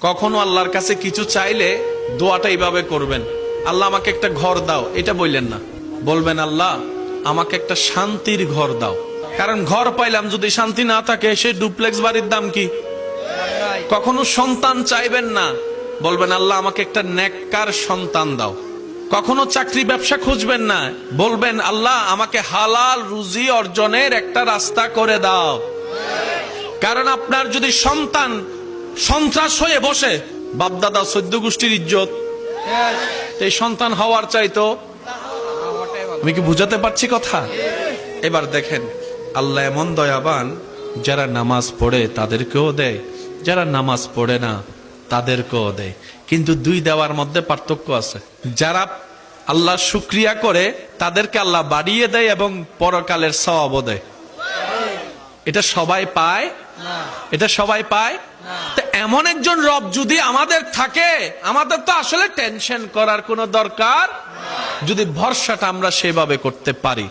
কখনো আল্লাহর কাছে কিছু চাইলে দোয়াটা এইভাবে করবেন, আল্লাহ আমাকে একটা ঘর দাও, এটা বললেন না। বলবেন আল্লাহ আমাকে একটা শান্তির ঘর দাও। কারণ ঘর পাইলাম যদি শান্তি না থাকে, সে ডুপ্লেক্স বাড়ির দাম কি? কখনো সন্তান চাইবেন না, বলবেন আল্লাহ আমাকে একটা নেককার সন্তান দাও। কখনো চাকরি ব্যবসা খুঁজবেন না, বলবেন আল্লাহ আমাকে হালাল রুজি অর্জনের একটা রাস্তা করে দাও। কারণ আপনার যদি সন্তান সন্ত্রাস হয়ে বসে, বাপদাদা 14 গোষ্ঠীর ইজ্জত, এই সন্তান হওয়ার চাইতো। আমি কি বুঝাতে পারছি কথা? এবার দেখেন আল্লাহ এমন দয়াবান, যারা নামাজ পড়ে তাদেরকেও দেয়, যারা নামাজ পড়ে না তাদেরকেও দেয়। কিন্তু দুই দেওয়ার মধ্যে পার্থক্য আছে। যারা আল্লাহ শুকরিয়া করে তাদেরকে আল্লাহ বাড়িয়ে দেয় এবং পরকালের সওয়াবও দেয়। এটা সবাই পায়? এটা সবাই পায়? তো এমন একজন রব যদি আমাদের থাকে, আমাদের তো আসলে টেনশন করার কোনো দরকার, যদি ভরসাটা আমরা সেভাবে করতে পারি।